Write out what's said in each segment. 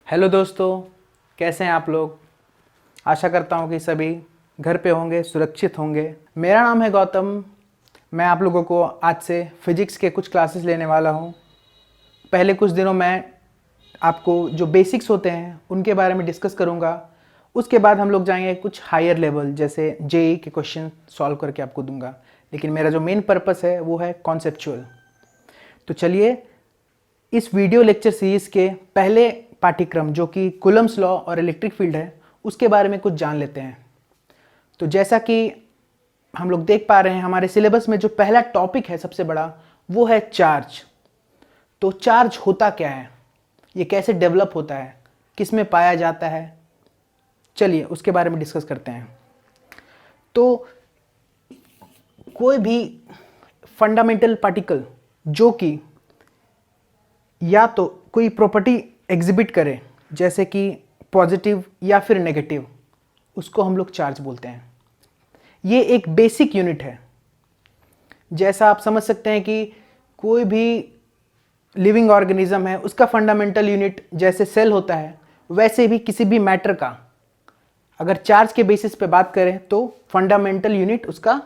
Hello दोस्तों, कैसे हैं आप लोग। आशा करता हूं कि सभी घर पे होंगे, सुरक्षित होंगे। मेरा नाम है गौतम। मैं आप लोगों को आज से फिजिक्स के कुछ क्लासेस लेने वाला हूं। पहले कुछ दिनों में आपको जो बेसिक्स होते हैं उनके बारे में डिस्कस करूंगा। उसके बाद हम लोग जाएंगे कुछ हायर लेवल, जैसे जेई के क्वेश्चन सॉल्व करके आपको दूंगा। लेकिन मेरा जो मेन पर्पस है वो है कॉन्सेप्चुअल। तो चलिए इस वीडियो लेक्चर सीरीज़ के पहले पाठ्यक्रम जो कि कूलम्स लॉ और इलेक्ट्रिक फील्ड है उसके बारे में कुछ जान लेते हैं। तो जैसा कि हम लोग देख पा रहे हैं, हमारे सिलेबस में जो पहला टॉपिक है सबसे बड़ा वो है चार्ज। तो चार्ज होता क्या है, ये कैसे डेवलप होता है, किस में पाया जाता है, चलिए उसके बारे में डिस्कस करते हैं। तो कोई भी फंडामेंटल पार्टिकल जो कि या तो कोई प्रॉपर्टी एग्जिबिट करे, जैसे कि पॉजिटिव या फिर नेगेटिव, उसको हम लोग चार्ज बोलते हैं। ये एक बेसिक यूनिट है। जैसा आप समझ सकते हैं कि कोई भी लिविंग ऑर्गेनिज्म है उसका फंडामेंटल यूनिट जैसे सेल होता है, वैसे भी किसी भी मैटर का अगर चार्ज के बेसिस पे बात करें तो फंडामेंटल यूनिट उसका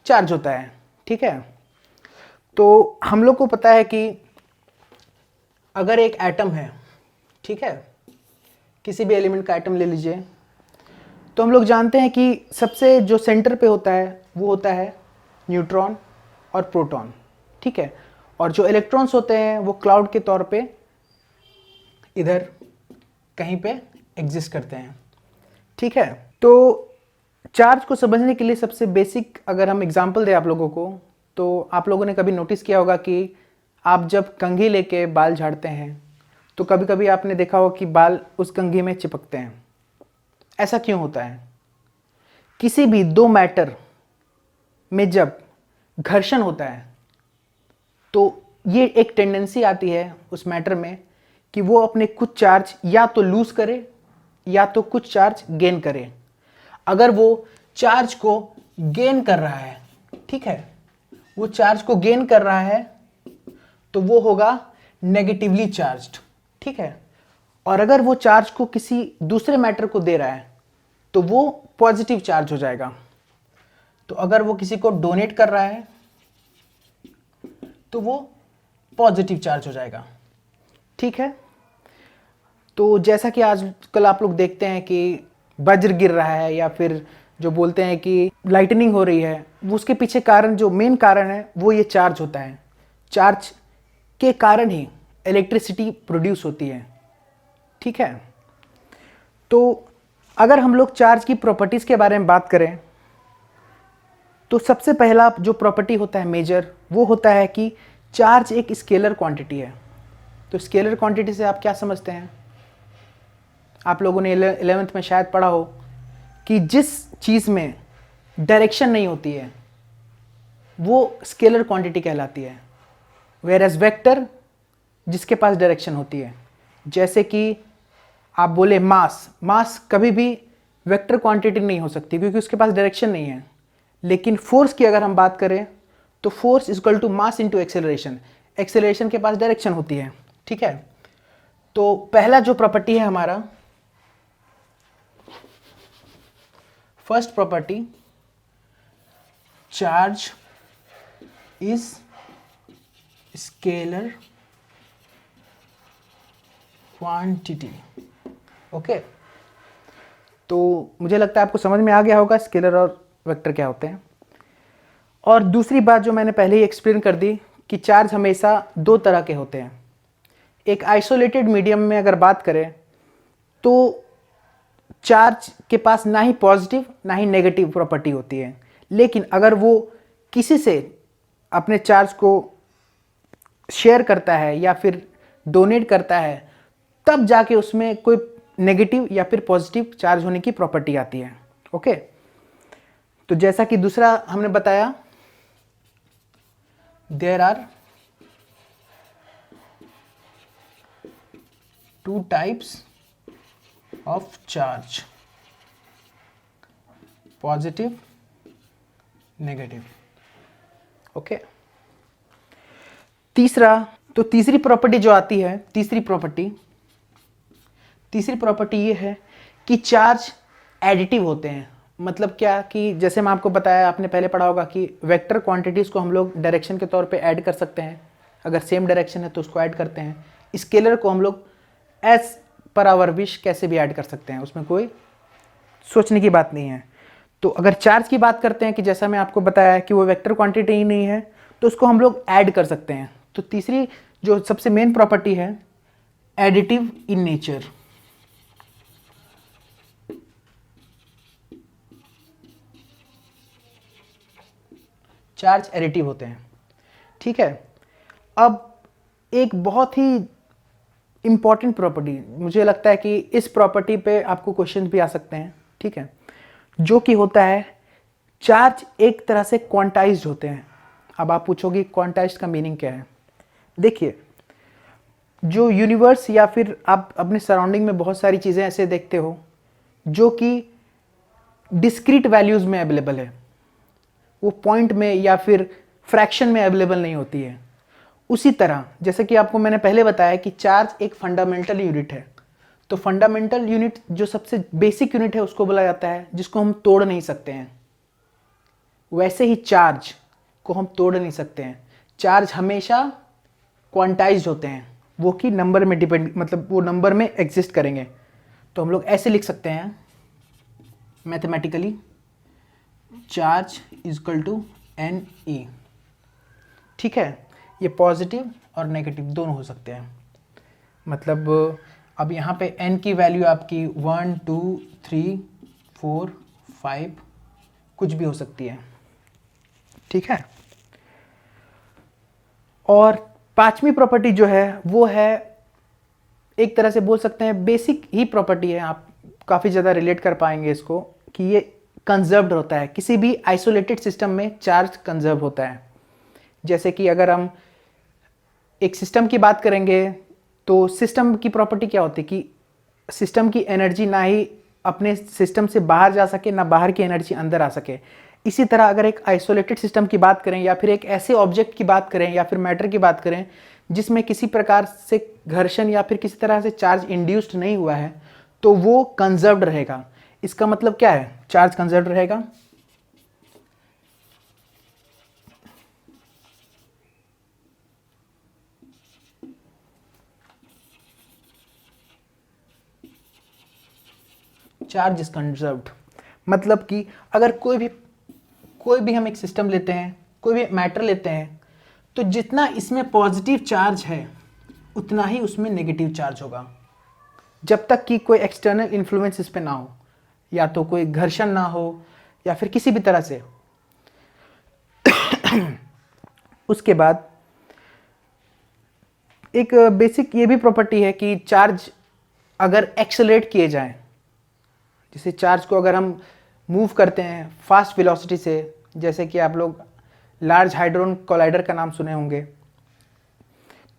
चार्ज होता है। ठीक है। तो हम लोग को पता है कि अगर एक एटम है, ठीक है, किसी भी एलिमेंट का एटम ले लीजिए, तो हम लोग जानते हैं कि सबसे जो सेंटर पे होता है वो होता है न्यूट्रॉन और प्रोटॉन। ठीक है। और जो इलेक्ट्रॉन्स होते हैं वो क्लाउड के तौर पे इधर कहीं पे एग्जिस्ट करते हैं। ठीक है। तो चार्ज को समझने के लिए सबसे बेसिक अगर हम एग्जांपल दें आप लोगों को, तो आप लोगों ने कभी नोटिस किया होगा कि आप जब कंघी लेके बाल झाड़ते हैं तो कभी कभी आपने देखा हो कि बाल उस कंघी में चिपकते हैं। ऐसा क्यों होता है? किसी भी दो मैटर में जब घर्षण होता है तो ये एक टेंडेंसी आती है उस मैटर में कि वो अपने कुछ चार्ज या तो लूज करे या तो कुछ चार्ज गेन करे। अगर वो चार्ज को गेन कर रहा है, ठीक है, वो चार्ज को गेन कर रहा है तो वो होगा नेगेटिवली चार्ज्ड। ठीक है। और अगर वो चार्ज को किसी दूसरे मैटर को दे रहा है तो वो पॉजिटिव चार्ज हो जाएगा। तो अगर वो किसी को डोनेट कर रहा है तो वो पॉजिटिव चार्ज हो जाएगा। ठीक है। तो जैसा कि आजकल आप लोग देखते हैं कि वज्र गिर रहा है या फिर जो बोलते हैं कि लाइटनिंग हो रही है, वो उसके पीछे कारण, जो मेन कारण है वो ये चार्ज होता है। चार्ज के कारण ही इलेक्ट्रिसिटी प्रोड्यूस होती है। ठीक है। तो अगर हम लोग चार्ज की प्रॉपर्टीज के बारे में बात करें तो सबसे पहला जो प्रॉपर्टी होता है मेजर, वो होता है कि चार्ज एक स्केलर क्वांटिटी है। तो स्केलर क्वांटिटी से आप क्या समझते हैं? आप लोगों ने 11th में शायद पढ़ा हो कि जिस चीज़ में डायरेक्शन नहीं होती है वो स्केलर क्वांटिटी कहलाती है, वेयर एज वेक्टर जिसके पास डायरेक्शन होती है। जैसे कि आप बोले मास कभी भी वेक्टर क्वांटिटी नहीं हो सकती क्योंकि उसके पास डायरेक्शन नहीं है। लेकिन फोर्स की अगर हम बात करें तो force equal to mass into acceleration, acceleration के पास डायरेक्शन होती है। ठीक है। तो पहला जो प्रॉपर्टी है हमारा, first property, charge is scalar quantity. Okay. तो मुझे लगता है आपको समझ में आ गया होगा स्केलर और वेक्टर क्या होते हैं। और दूसरी बात जो मैंने पहले ही एक्सप्लेन कर दी कि चार्ज हमेशा दो तरह के होते हैं। एक आइसोलेटेड मीडियम में अगर बात करें तो चार्ज के पास ना ही पॉजिटिव ना ही नेगेटिव प्रॉपर्टी होती है। लेकिन अगर वो किसी से अपने चार्ज को शेयर करता है या फिर डोनेट करता है तब जाके उसमें कोई नेगेटिव या फिर पॉजिटिव चार्ज होने की प्रॉपर्टी आती है। ओके। तो जैसा कि दूसरा हमने बताया, there are two types of charge, positive, negative. Okay. तीसरी प्रॉपर्टी जो आती है, तीसरी प्रॉपर्टी, तीसरी प्रॉपर्टी ये है कि चार्ज एडिटिव होते हैं। मतलब क्या कि जैसे मैं आपको बताया, आपने पहले पढ़ा होगा कि वेक्टर क्वांटिटीज़ को हम लोग डायरेक्शन के तौर पे ऐड कर सकते हैं। अगर सेम डायरेक्शन है तो उसको ऐड करते हैं। स्केलर को हम लोग एज पर आवर विश कैसे भी ऐड कर सकते हैं, उसमें कोई सोचने की बात नहीं है। तो अगर चार्ज की बात करते हैं कि जैसा मैं आपको बताया कि वो वेक्टर क्वांटिटी ही नहीं है, तो उसको हम लोग ऐड कर सकते हैं। तो तीसरी जो सबसे मेन प्रॉपर्टी है, additive in nature. Charge additive होते हैं, ठीक है। अब एक बहुत ही इंपॉर्टेंट प्रॉपर्टी, मुझे लगता है कि इस प्रॉपर्टी पे आपको क्वेश्चन भी आ सकते हैं, ठीक है, जो कि होता है चार्ज एक तरह से क्वांटाइज्ड होते हैं। अब आप पूछोगे क्वांटाइज्ड का मीनिंग क्या है। देखिए, जो यूनिवर्स या फिर आप अपने सराउंडिंग में बहुत सारी चीज़ें ऐसे देखते हो जो कि डिस्क्रीट वैल्यूज़ में अवेलेबल है, वो पॉइंट में या फिर फ्रैक्शन में अवेलेबल नहीं होती है। उसी तरह जैसे कि आपको मैंने पहले बताया कि चार्ज एक फंडामेंटल यूनिट है, तो फंडामेंटल यूनिट जो सबसे बेसिक यूनिट है उसको बोला जाता है जिसको हम तोड़ नहीं सकते हैं। वैसे ही चार्ज को हम तोड़ नहीं सकते हैं। चार्ज हमेशा क्वांटाइज्ड होते हैं, वो कि नंबर में डिपेंड, मतलब वो नंबर में एग्जिस्ट करेंगे। तो हम लोग ऐसे लिख सकते हैं mathematically, charge equal to n e, ठीक है। ये पॉजिटिव और नेगेटिव दोनों हो सकते हैं। मतलब अब यहाँ पे n की वैल्यू आपकी 1 2 3 4 5 कुछ भी हो सकती है, ठीक है। और पांचवी प्रॉपर्टी जो है वो है, एक तरह से बोल सकते हैं बेसिक ही प्रॉपर्टी है, आप काफ़ी ज़्यादा रिलेट कर पाएंगे इसको, कि ये कंजर्व्ड होता है। किसी भी आइसोलेटेड सिस्टम में चार्ज कंजर्व होता है। जैसे कि अगर हम एक सिस्टम की बात करेंगे तो सिस्टम की प्रॉपर्टी क्या होती है कि सिस्टम की एनर्जी ना ही अपने सिस्टम से बाहर जा सके, ना बाहर की एनर्जी अंदर आ सके। इसी तरह अगर एक आइसोलेटेड सिस्टम की बात करें या फिर एक ऐसे ऑब्जेक्ट की बात करें या फिर मैटर की बात करें जिसमें किसी प्रकार से घर्षण या फिर किसी तरह से चार्ज इंड्यूस्ड नहीं हुआ है, तो वो कंजर्व्ड रहेगा। इसका मतलब क्या है, चार्ज कंजर्व्ड रहेगा। चार्ज इज कंजर्व्ड मतलब कि अगर कोई भी हम एक सिस्टम लेते हैं, कोई भी मैटर लेते हैं, तो जितना इसमें पॉजिटिव चार्ज है उतना ही उसमें नेगेटिव चार्ज होगा, जब तक कि कोई एक्सटर्नल इन्फ्लुएंस इस पे ना हो, या तो कोई घर्षण ना हो या फिर किसी भी तरह से। उसके बाद एक बेसिक ये भी प्रॉपर्टी है कि चार्ज अगर एक्सेलरेट किए जाएं, जैसे चार्ज को अगर हम मूव करते हैं फास्ट वेलोसिटी से, जैसे कि आप लोग लार्ज हाइड्रोन कोलाइडर का नाम सुने होंगे,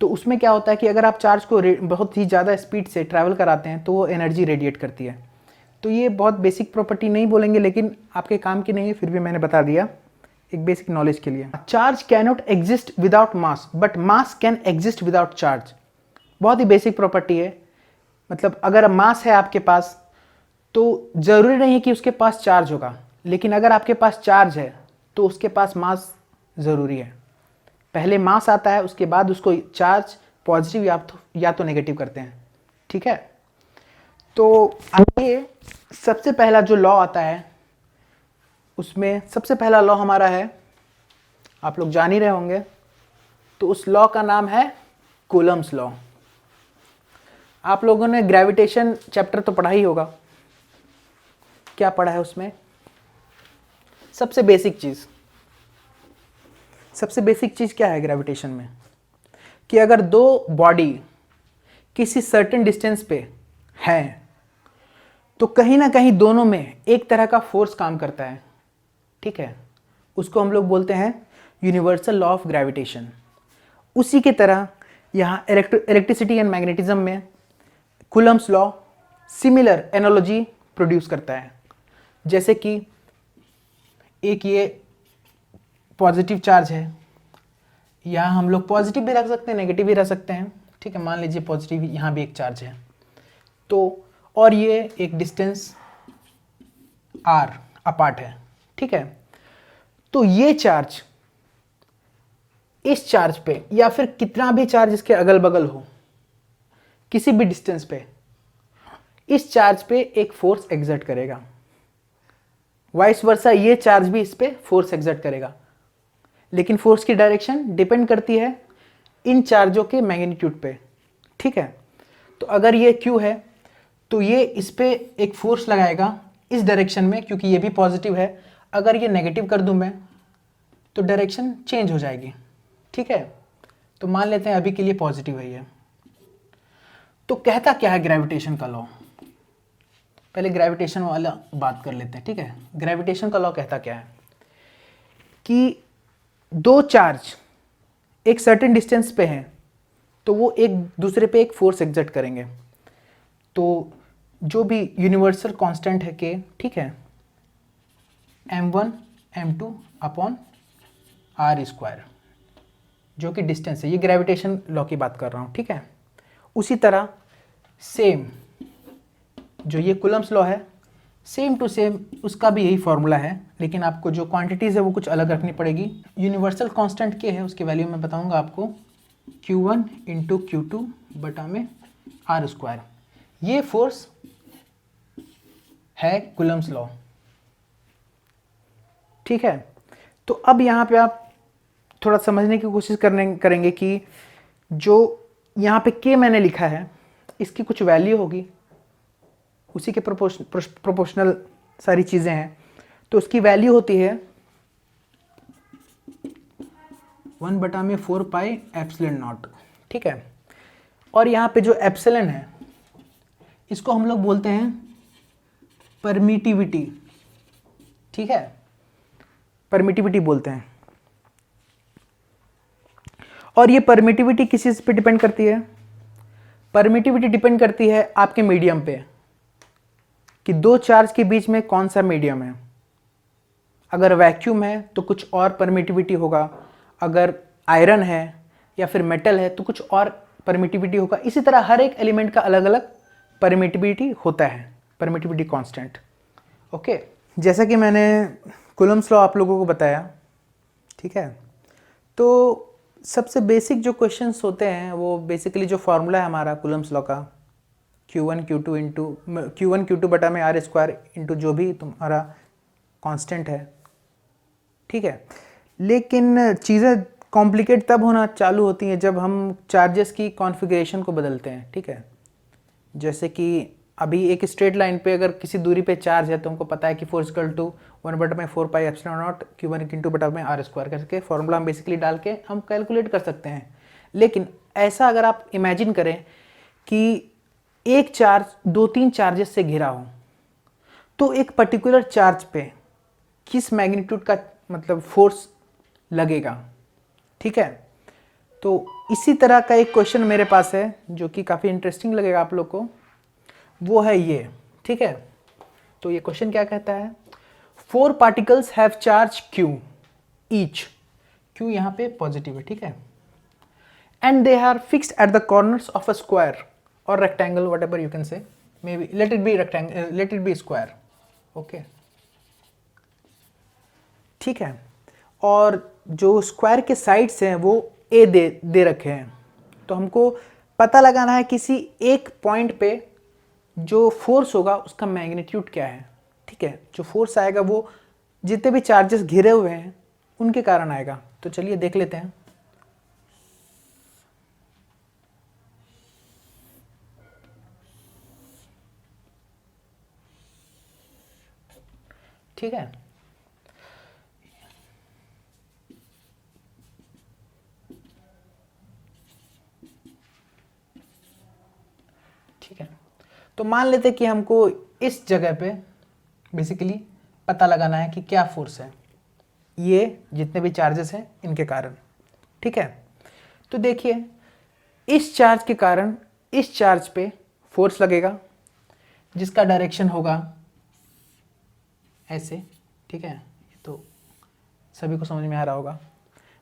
तो उसमें क्या होता है कि अगर आप चार्ज को बहुत ही ज़्यादा स्पीड से ट्रैवल कराते हैं तो वो एनर्जी रेडिएट करती है। तो ये बहुत बेसिक प्रॉपर्टी नहीं बोलेंगे, लेकिन आपके काम की नहीं है, फिर भी मैंने बता दिया एक बेसिक नॉलेज के लिए। Charge cannot exist without mass, but mass can exist without charge. बहुत ही बेसिक प्रॉपर्टी है। मतलब अगर मास है आपके पास तो ज़रूरी नहीं है कि उसके पास चार्ज होगा, लेकिन अगर आपके पास चार्ज है तो उसके पास मास ज़रूरी है। पहले मास आता है, उसके बाद उसको चार्ज पॉजिटिव या तो नेगेटिव करते हैं, ठीक है। तो आइए, सबसे पहला जो लॉ आता है उसमें सबसे पहला लॉ हमारा है, आप लोग जान ही रहे होंगे, तो उस लॉ का नाम है कूलम्स लॉ। आप लोगों ने ग्रेविटेशन चैप्टर तो पढ़ा ही होगा। क्या पढ़ा है उसमें? सबसे बेसिक चीज़ क्या है ग्रेविटेशन में, कि अगर दो बॉडी किसी सर्टेन डिस्टेंस पे हैं तो कहीं ना कहीं दोनों में एक तरह का फोर्स काम करता है, ठीक है। उसको हम लोग बोलते हैं यूनिवर्सल लॉ ऑफ ग्रेविटेशन। उसी की तरह यहाँ इलेक्ट्रिसिटी एंड मैग्नेटिज्म में Coulomb's law similar analogy produce करता है। जैसे कि एक ये पॉजिटिव चार्ज है, यहाँ हम लोग पॉजिटिव भी रख सकते हैं, नेगेटिव भी रख सकते हैं, ठीक है। मान लीजिए पॉजिटिव, यहाँ भी एक चार्ज है, तो और ये एक डिस्टेंस r अपार्ट है, ठीक है। तो ये चार्ज इस चार्ज पे या फिर कितना भी चार्ज इसके अगल बगल हो, किसी भी डिस्टेंस पे, इस चार्ज पे एक फोर्स एक्सर्ट करेगा। वाइस वर्सा ये चार्ज भी इस पे फोर्स एक्सर्ट करेगा, लेकिन फोर्स की डायरेक्शन डिपेंड करती है इन चार्जों के मैग्नीट्यूड पे, ठीक है। तो अगर ये Q है तो ये इस पे एक फोर्स लगाएगा इस डायरेक्शन में, क्योंकि ये भी पॉजिटिव है। अगर ये नेगेटिव कर दूं मैं तो डायरेक्शन चेंज हो जाएगी, ठीक है। तो मान लेते हैं अभी के लिए पॉजिटिव है ये। तो कहता क्या है ग्रेविटेशन का लॉ, पहले ग्रेविटेशन वाला बात कर लेते हैं, ठीक है। ग्रेविटेशन का लॉ कहता क्या है कि दो चार्ज एक सर्टेन डिस्टेंस पे हैं तो वो एक दूसरे पे एक फोर्स एक्सर्ट करेंगे। तो जो भी यूनिवर्सल कांस्टेंट है के, ठीक है, m1 m2 upon r square, जो कि डिस्टेंस है, ये ग्रेविटेशन लॉ की बात कर रहा हूँ, ठीक है। उसी तरह सेम जो ये कूलम्स लॉ है, सेम टू सेम उसका भी यही फॉर्मूला है, लेकिन आपको जो क्वांटिटीज़ है वो कुछ अलग रखनी पड़ेगी। यूनिवर्सल कांस्टेंट के है, उसकी वैल्यू मैं बताऊंगा आपको, Q1 इंटू Q2 बटा में r स्क्वायर। ये फोर्स है कूलम्स लॉ, ठीक है। तो अब यहाँ पे आप थोड़ा समझने की कोशिश करेंगे कि जो यहाँ पे K मैंने लिखा है इसकी कुछ वैल्यू होगी, उसी के प्रोपोर्शनल सारी चीज़ें हैं। तो उसकी वैल्यू होती है 1/4 पाई एप्सिलॉन नॉट, ठीक है। और यहाँ पे जो एप्सिलॉन है इसको हम लोग बोलते हैं परमिटिविटी, ठीक है, परमिटिविटी बोलते हैं। और ये परमिटिविटी किस चीज़ पे डिपेंड करती है? परमिटिविटी डिपेंड करती है आपके मीडियम पे, कि दो चार्ज के बीच में कौन सा मीडियम है। अगर वैक्यूम है तो कुछ और परमिटिविटी होगा, अगर आयरन है या फिर मेटल है तो कुछ और परमिटिविटी होगा। इसी तरह हर एक एलिमेंट का अलग अलग परमिटिविटी होता है, परमिटिविटी कांस्टेंट, ओके। जैसा कि मैंने कूलम्स लॉ आप लोगों को बताया, ठीक है। तो सबसे बेसिक जो क्वेश्चंस होते हैं वो बेसिकली जो फॉर्मूला है हमारा कूलम्स लॉ का, Q1 Q2 बटा में r स्क्वायर इंटू जो भी तुम्हारा कांस्टेंट है, ठीक है। लेकिन चीज़ें कॉम्प्लिकेट तब होना चालू होती हैं जब हम चार्जेस की कॉन्फ़िगरेशन को बदलते हैं, ठीक है। जैसे कि अभी एक स्ट्रेट लाइन पे अगर किसी दूरी पे चार्ज है तो हमको पता है कि force equal to 1/4 pi epsilon naught Q1 into बटा में r स्क्वायर करके फॉर्मूला हम बेसिकली डाल के हम कैलकुलेट कर सकते हैं। लेकिन ऐसा अगर आप इमेजिन करें कि एक चार्ज दो तीन चार्जेस से घिरा हो, तो एक पर्टिकुलर चार्ज पे किस मैग्नीट्यूड का मतलब फोर्स लगेगा, ठीक है। तो इसी तरह का एक क्वेश्चन मेरे पास है जो कि काफ़ी इंटरेस्टिंग लगेगा आप लोग को, वो है ये, ठीक है। तो ये क्वेश्चन क्या कहता है, 4 particles have charge Q each, Q यहाँ पे पॉजिटिव है, ठीक है, and they are fixed at the corners of a square और rectangle, whatever you can say, maybe let it be rectangle, let it be square, okay, ठीक है। और जो स्क्वायर के साइड्स हैं वो ए दे रखे हैं। तो हमको पता लगाना है किसी एक पॉइंट पे जो फोर्स होगा उसका मैग्नीट्यूड क्या है, ठीक है। जो फोर्स आएगा वो जितने भी चार्जेस घिरे हुए हैं उनके कारण आएगा। तो चलिए देख लेते हैं। ठीक है, ठीक है। तो मान लेते कि हमको इस जगह पे बेसिकली पता लगाना है कि क्या फोर्स है ये जितने भी चार्जेस हैं इनके कारण, ठीक है। तो देखिए इस चार्ज के कारण इस चार्ज पे फोर्स लगेगा जिसका डायरेक्शन होगा ऐसे, ठीक है। तो सभी को समझ में आ रहा होगा।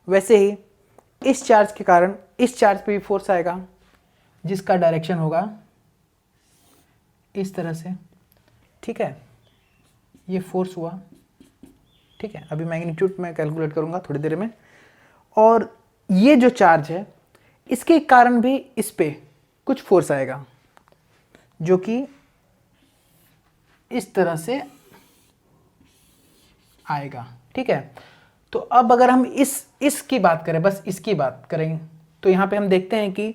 वैसे ही इस चार्ज के कारण इस चार्ज पे भी फोर्स आएगा जिसका डायरेक्शन होगा इस तरह से, ठीक है, ये फोर्स हुआ, ठीक है। अभी मैग्नीट्यूड मैं कैलकुलेट करूँगा थोड़ी देर में। और ये जो चार्ज है इसके कारण भी इस पे कुछ फोर्स आएगा जो कि इस तरह से आएगा, ठीक है। तो अब अगर हम इसकी बात करें, बस इसकी बात करें, तो यहाँ पे हम देखते हैं कि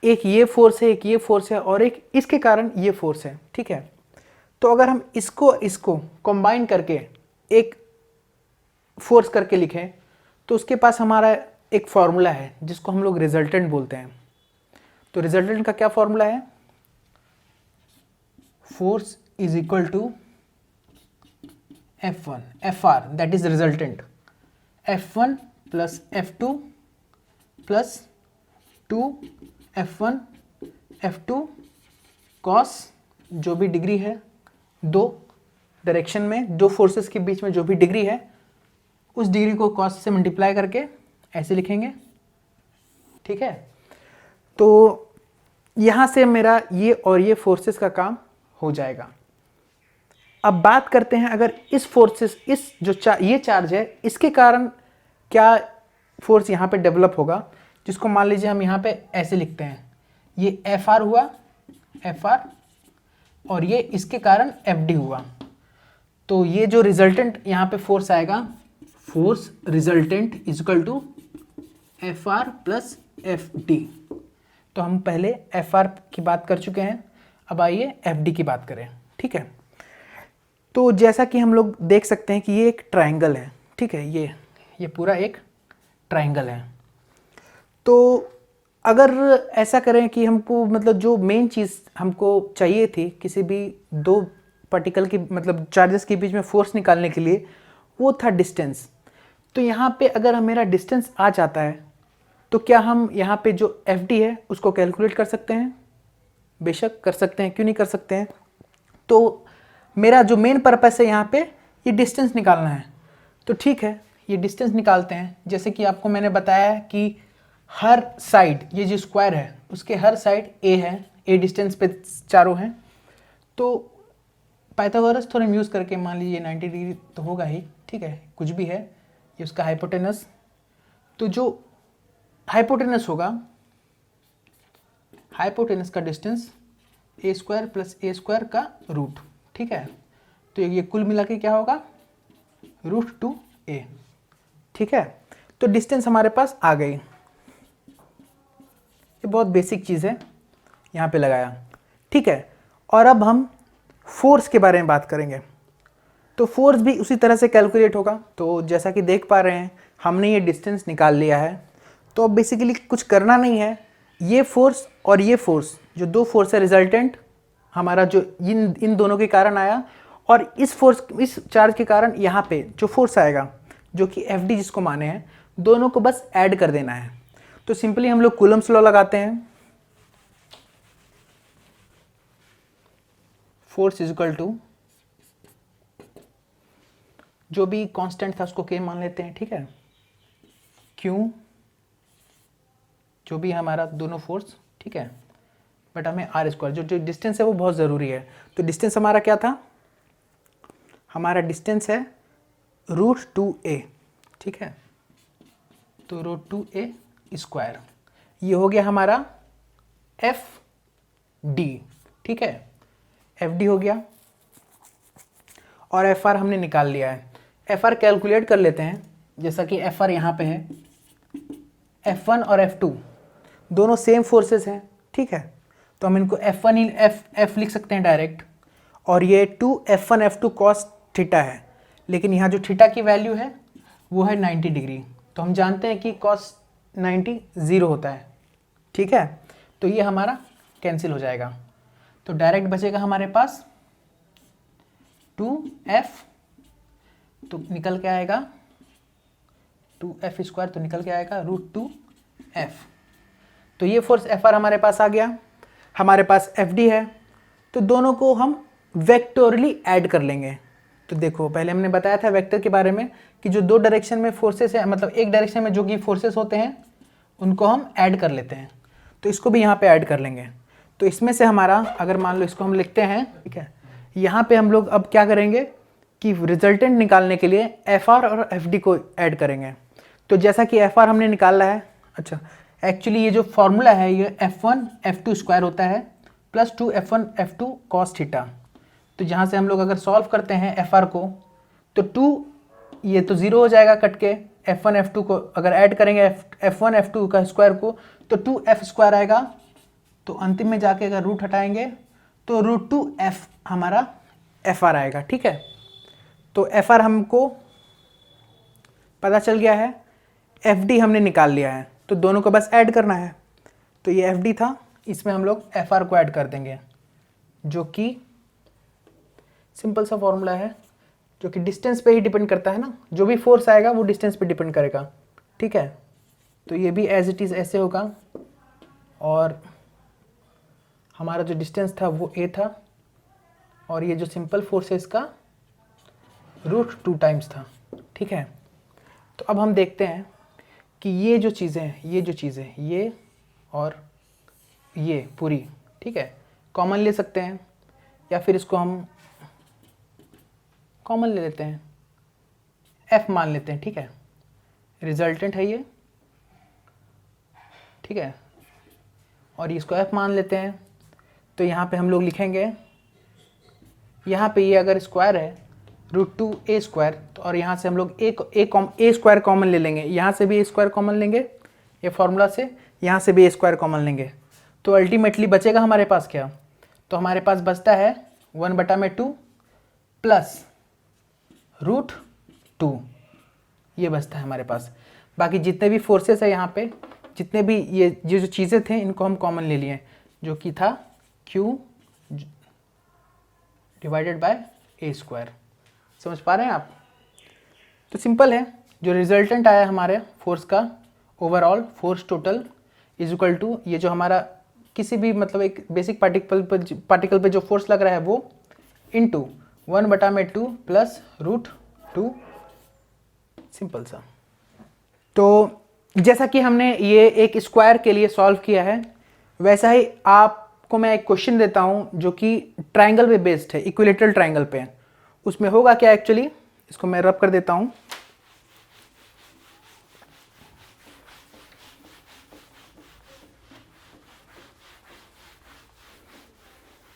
एक ये फोर्स है, एक ये फोर्स है और एक इसके कारण ये फोर्स है, ठीक है। तो अगर हम इसको कंबाइन करके एक फोर्स करके लिखें तो उसके पास हमारा एक फॉर्मूला है जिसको हम लोग रिजल्टेंट बोलते हैं। तो रिजल्टेंट का क्या फॉर्मूला है? Force is equal to F1 FR, that is resultant, F1 plus F2 plus 2 F1 F2 cos जो भी डिग्री है, दो डायरेक्शन में दो फोर्सेस के बीच में जो भी डिग्री है उस डिग्री को कॉस से मल्टीप्लाई करके ऐसे लिखेंगे, ठीक है। तो यहाँ से मेरा ये और ये फोर्सेस का काम हो जाएगा। अब बात करते हैं अगर इस फोर्सेस, इस जो ये चार्ज है इसके कारण क्या फोर्स यहाँ पे डेवलप होगा, जिसको मान लीजिए हम यहाँ पे ऐसे लिखते हैं, ये Fr हुआ Fr और ये इसके कारण Fd हुआ। तो ये जो रिजल्टेंट यहाँ पे फोर्स आएगा, force resultant is equal to Fr plus Fd। तो हम पहले Fr की बात कर चुके हैं, अब आइए Fd की बात करें, ठीक है। तो जैसा कि हम लोग देख सकते हैं कि ये एक ट्रायंगल है, ठीक है, ये पूरा एक ट्रायंगल है। तो अगर ऐसा करें कि हमको मतलब जो मेन चीज़ हमको चाहिए थी किसी भी दो पार्टिकल की मतलब चार्जेस के बीच में फोर्स निकालने के लिए, वो था डिस्टेंस। तो यहाँ पे अगर मेरा डिस्टेंस आ जाता है तो क्या हम यहाँ पे जो Fd है उसको कैलकुलेट कर सकते हैं? बेशक कर सकते हैं, क्यों नहीं कर सकते हैं। तो मेरा जो मेन पर्पस है यहाँ पे ये डिस्टेंस निकालना है, तो ठीक है ये डिस्टेंस निकालते हैं। जैसे कि आपको मैंने बताया कि हर साइड, ये जो स्क्वायर है उसके हर साइड a है, a डिस्टेंस पे चारों हैं। तो पाइथागोरस थ्योरम यूज़ करके मान लीजिए 90 डिग्री तो होगा ही, ठीक है, कुछ भी है, ये उसका हाइपोटेनस। तो जो हाइपोटेनस होगा, हाइपोटेनस का distance a square plus a square का रूट, ठीक है। तो ये कुल मिला के क्या होगा, √2a, ठीक है। तो डिस्टेंस हमारे पास आ गई, ये बहुत बेसिक चीज़ है, यहाँ पे लगाया, ठीक है। और अब हम फोर्स के बारे में बात करेंगे। तो फोर्स भी उसी तरह से कैलकुलेट होगा। तो जैसा कि देख पा रहे हैं हमने ये डिस्टेंस निकाल लिया है। तो अब बेसिकली कुछ करना नहीं है, ये फोर्स और ये फोर्स जो दो फोर्स है रिजल्टेंट हमारा जो इन दोनों के कारण आया, और इस फोर्स, इस चार्ज के कारण यहाँ पे जो फोर्स आएगा जो कि Fd जिसको माने हैं, दोनों को बस ऐड कर देना है। तो सिंपली हम लोग कूलम्स लॉ लगाते हैं, फोर्स इज इक्वल टू जो भी कांस्टेंट था उसको K मान लेते हैं, ठीक है, Q जो भी हमारा दोनों फोर्स, ठीक है, बट हमें R स्क्वायर, जो डिस्टेंस है वो बहुत ज़रूरी है। तो डिस्टेंस हमारा क्या था, हमारा डिस्टेंस है √2a, ठीक है। तो √2a स्क्वायर, ये हो गया हमारा Fd, ठीक है, Fd हो गया। और Fr हमने निकाल लिया है। Fr कैलकुलेट कर लेते हैं, जैसा कि Fr यहाँ पे है, F1 और F2 दोनों सेम फोर्सेस हैं, ठीक है। तो हम इनको F1 इन F लिख सकते हैं डायरेक्ट, और ये 2 F1 F2 cos थीटा है, लेकिन यहाँ जो थीटा की वैल्यू है वो है 90 डिग्री। तो हम जानते हैं कि cos 90 0 होता है, ठीक है। तो ये हमारा कैंसिल हो जाएगा, तो डायरेक्ट बचेगा हमारे पास 2F, तो निकल के आएगा 2F स्क्वायर, तो निकल के आएगा √2F। तो ये फोर्स Fr हमारे पास आ गया, हमारे पास Fd है। तो दोनों को हम वेक्टोरली ऐड कर लेंगे। तो देखो पहले हमने बताया था वेक्टर के बारे में कि जो दो डायरेक्शन में फोर्सेस है, मतलब एक डायरेक्शन में जो कि फोर्सेस होते हैं उनको हम ऐड कर लेते हैं। तो इसको भी यहाँ पे ऐड कर लेंगे। तो इसमें से हमारा अगर मान लो इसको हम लिखते हैं, ठीक है, यहाँ पे हम लोग अब क्या करेंगे कि रिजल्टेंट निकालने के लिए एफ आर और एफ डी को ऐड करेंगे। तो जैसा कि एफ आर हमने निकाला है, अच्छा एक्चुअली ये जो फॉर्मूला है ये F1 F2 स्क्वायर होता है plus 2 F1 F2 cos theta. तो जहाँ से हम लोग अगर सॉल्व करते हैं एफ आर को तो 2 ये तो 0 हो जाएगा कट के, F1 F2 को अगर ऐड करेंगे F1 F2 का स्क्वायर को तो 2F स्क्वायर आएगा। तो अंतिम में जाके अगर रूट हटाएंगे तो √2F हमारा एफ आर आएगा, ठीक है। तो एफ आर हमको पता चल गया है, एफ डी हमने निकाल लिया है, तो दोनों को बस ऐड करना है। तो ये एफ डी था, इसमें हम लोग एफ आर को ऐड कर देंगे, जो कि सिंपल सा फॉर्मूला है, जो कि डिस्टेंस पे ही डिपेंड करता है ना, जो भी फोर्स आएगा वो डिस्टेंस पे डिपेंड करेगा, ठीक है। तो ये भी एज इट इज़ ऐसे होगा, और हमारा जो डिस्टेंस था वो ए था, और ये जो सिंपल फोर्स है इसका √2 टाइम्स था, ठीक है। तो अब हम देखते हैं कि ये जो चीज़ें ये और ये पूरी, ठीक है, कॉमन ले सकते हैं, या फिर इसको हम कॉमन ले लेते हैं, f मान लेते हैं, ठीक है। रिजल्टेंट है ये, ठीक है, और इसको f मान लेते हैं। तो यहाँ पे हम लोग लिखेंगे, यहाँ पे ये अगर स्क्वायर है √2a स्क्वायर, तो और यहाँ से हम लोग a स्क्वायर कॉमन ले लेंगे, यहाँ से भी a स्क्वायर कॉमन लेंगे ये फॉर्मूला से, यहाँ से भी a स्क्वायर कॉमन लेंगे। तो अल्टीमेटली बचेगा हमारे पास क्या, तो हमारे पास बचता है 1/2 प्लस √2, ये बचता है हमारे पास। बाकी जितने भी फोर्सेस है यहाँ पे, जितने भी ये जो चीज़ें थे इनको हम कॉमन ले लिए, जो कि था Q divided by a square. समझ पा रहे हैं आप? तो सिंपल है, जो रिजल्टेंट आया हमारे फोर्स का, overall force total is equal to ये जो हमारा किसी भी मतलब एक बेसिक पार्टिकल पे जो फोर्स लग रहा है वो इंटू 1/2 प्लस √2, सिंपल सा। तो जैसा कि हमने ये एक स्क्वायर के लिए सॉल्व किया है, वैसा ही आपको मैं एक क्वेश्चन देता हूँ जो कि ट्राइंगल पे बेस्ड है, इक्विलेटरल ट्राइंगल पे। उसमें होगा क्या एक्चुअली, इसको मैं रब कर देता हूँ।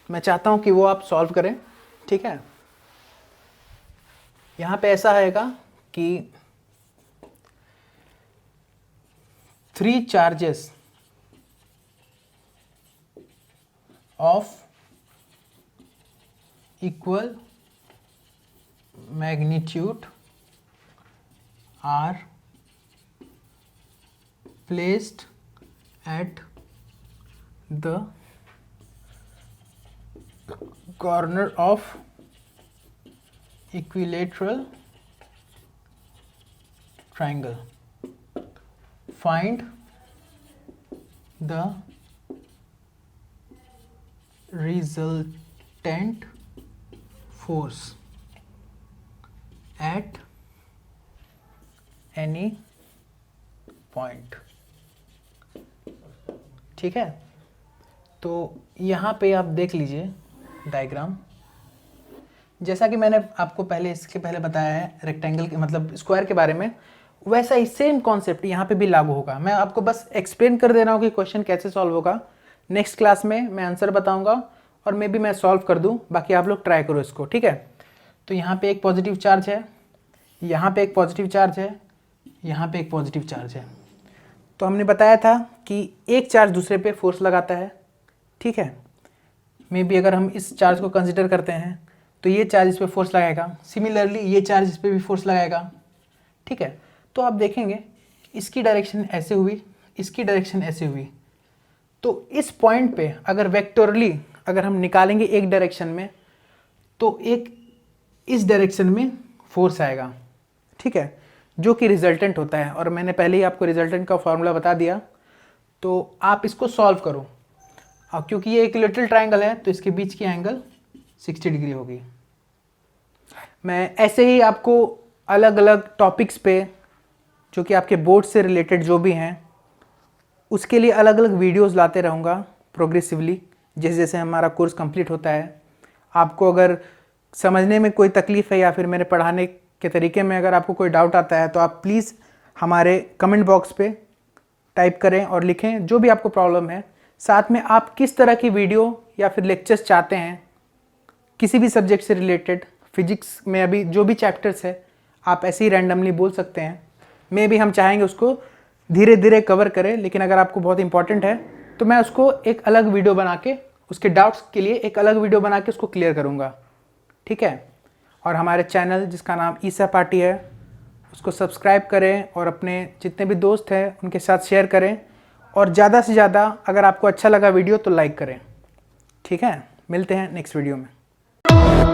मैं चाहता हूँ कि वो आप सॉल्व करें, ठीक है। यहाँ पे ऐसा आएगा कि 3 charges of equal magnitude are placed at the corner of equilateral triangle. Find the resultant force at any point, ठीक है। तो यहाँ पे आप देख लीजिए डायग्राम, जैसा कि मैंने आपको इसके पहले बताया है रेक्टेंगल के मतलब स्क्वायर के बारे में, वैसा ही सेम कॉन्सेप्ट यहाँ पे भी लागू होगा। मैं आपको बस एक्सप्लेन कर दे रहा हूँ कि क्वेश्चन कैसे सॉल्व होगा। नेक्स्ट क्लास में मैं आंसर बताऊँगा और मे बी मैं सॉल्व कर दूँ, बाकी आप लोग ट्राई करो इसको, ठीक है। तो यहाँ पे एक पॉजिटिव चार्ज है, यहाँ पे एक पॉजिटिव चार्ज है, यहाँ पे एक पॉजिटिव चार्ज है। तो हमने बताया था कि एक चार्ज दूसरे पे फोर्स लगाता है, ठीक है। मे बी अगर हम इस चार्ज को कंसिडर करते हैं तो ये चार्ज इस पर फोर्स लगाएगा, सिमिलरली ये चार्ज इस पर भी फोर्स लगाएगा, ठीक है। तो आप देखेंगे इसकी डायरेक्शन ऐसे हुई, इसकी डायरेक्शन ऐसे हुई। तो इस पॉइंट पे अगर वेक्टोरली अगर हम निकालेंगे एक डायरेक्शन में, तो एक इस डायरेक्शन में फोर्स आएगा, ठीक है, जो कि रिजल्टेंट होता है। और मैंने पहले ही आपको रिजल्टेंट का फॉर्मूला बता दिया, तो आप इसको सॉल्व करो। और क्योंकि ये इक्विलैटरल ट्रायंगल है तो इसके बीच की एंगल 60 डिग्री होगी। मैं ऐसे ही आपको अलग अलग टॉपिक्स पे जो कि आपके बोर्ड से रिलेटेड जो भी हैं उसके लिए अलग अलग वीडियोस लाते रहूँगा प्रोग्रेसिवली, जैसे जैसे हमारा कोर्स कंप्लीट होता है। आपको अगर समझने में कोई तकलीफ़ है या फिर मेरे पढ़ाने के तरीके में अगर आपको कोई डाउट आता है तो आप प्लीज़ हमारे कमेंट बॉक्स पे टाइप करें और लिखें जो भी आपको प्रॉब्लम है। साथ में आप किस तरह की वीडियो या फिर लेक्चर्स चाहते हैं किसी भी सब्जेक्ट से रिलेटेड, फिजिक्स में अभी जो भी चैप्टर्स है आप ऐसे ही रैंडमली बोल सकते हैं। मे भी हम चाहेंगे उसको धीरे धीरे कवर करें, लेकिन अगर आपको बहुत इंपॉर्टेंट है तो मैं उसको एक अलग वीडियो बना के, उसके डाउट्स के लिए एक अलग वीडियो बना के उसको क्लियर करूँगा, ठीक है। और हमारे चैनल जिसका नाम ई-सहपाठी है उसको सब्सक्राइब करें और अपने जितने भी दोस्त हैं उनके साथ शेयर करें, और ज़्यादा से ज़्यादा अगर आपको अच्छा लगा वीडियो तो लाइक करें, ठीक है। मिलते हैं नेक्स्ट वीडियो में।